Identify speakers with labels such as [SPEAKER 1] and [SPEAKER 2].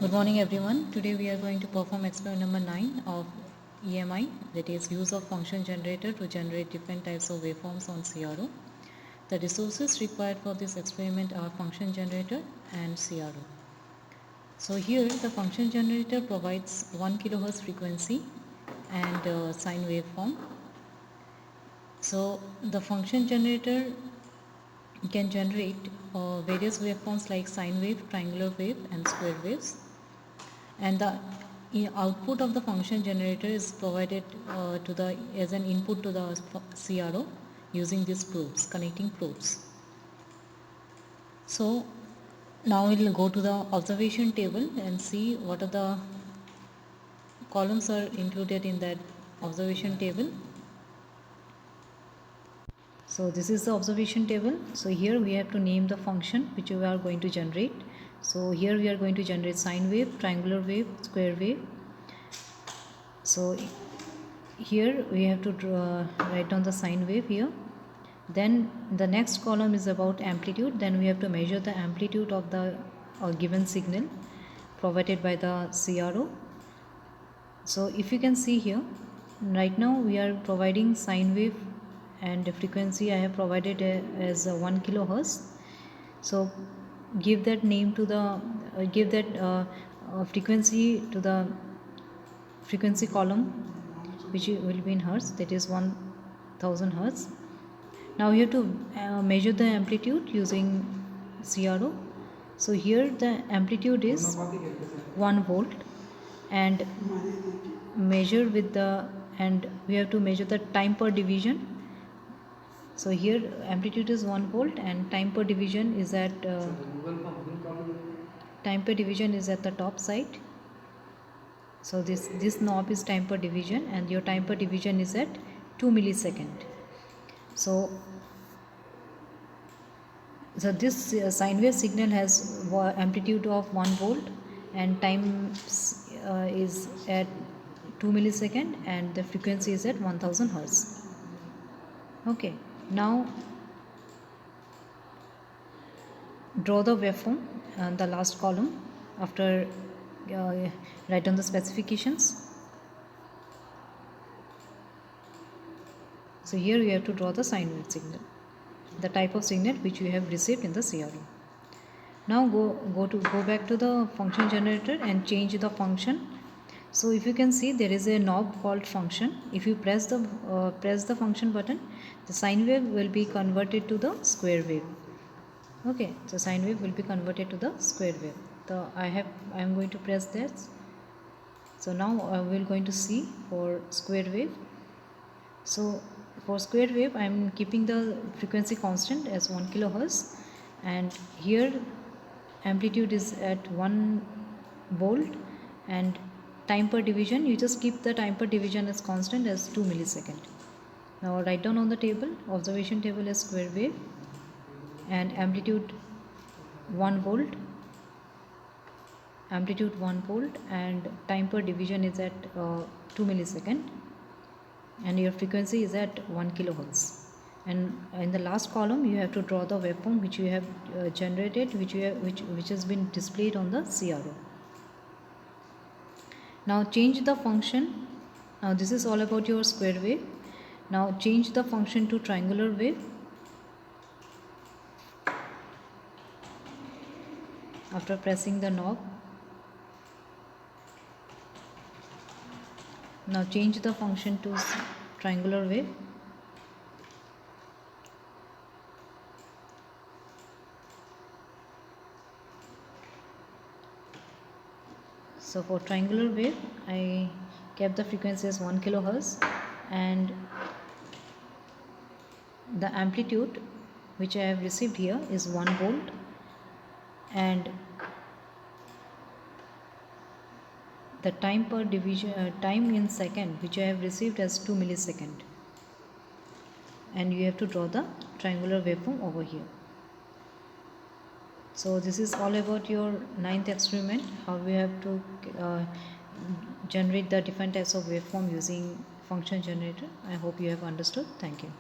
[SPEAKER 1] Good morning everyone. Today we are going to perform experiment number 9 of EMI, that is use of function generator to generate different types of waveforms on CRO. The resources required for this experiment are function generator and CRO. So here the function generator provides 1 kHz frequency and sine waveform. So the function generator can generate various waveforms like sine wave, triangular wave and square waves, and the output of the function generator is provided as an input to the CRO using these probes, connecting probes. So now we will go to the observation table and see what are the columns are included in that observation table. So this is the observation table. So here we have to name the function which we are going to generate. So here we are going to generate sine wave, triangular wave, square wave. So here we have to write down the sine wave here. Then the next column is about amplitude. Then we have to measure the amplitude of the given signal provided by the CRO. So if you can see here, right now we are providing sine wave and the frequency I have provided as 1 kilohertz. So give that name to the give that frequency to the frequency column, which will be in hertz, that is 1000 hertz. Now you have to measure the amplitude using CRO. So here the amplitude is 1 volt and measure with the, and we have to measure the time per division. So here amplitude is 1 volt and time per division is at the top side. So this knob is time per division and your time per division is at 2 millisecond. So this sine wave signal has amplitude of 1 volt and time is at 2 millisecond and the frequency is at 1000 hertz. Okay, now draw the waveform on the last column after write down the specifications. So here you have to draw the sine wave signal, the type of signal which you have received in the CRO. Now go back to the function generator and change the function. So if you can see, there is a knob called function. If you press the function button, the sine wave will be converted to the square wave. Okay, so sine wave will be converted to the square wave. So I am going to press this. So now we are going to see for square wave. So for square wave I am keeping the frequency constant as 1 kilohertz and here amplitude is at 1 volt and time per division, you just keep the time per division as constant as 2 millisecond. Now write down on the table, observation table as square wave and amplitude 1 volt, amplitude 1 volt and time per division is at 2 millisecond and your frequency is at 1 kilohertz. And in the last column you have to draw the waveform which you have generated, which has been displayed on the CRO. Now change the function. Now this is all about your square wave. Now change the function to triangular wave. After pressing the knob, now change the function to triangular wave. So for triangular wave, I kept the frequency as 1 kilohertz and the amplitude which I have received here is 1 volt and the time per division, time in second which I have received as 2 millisecond, and you have to draw the triangular waveform over here. So this is all about your 9th experiment, how we have to generate the different types of waveform using function generator. I hope you have understood. Thank you.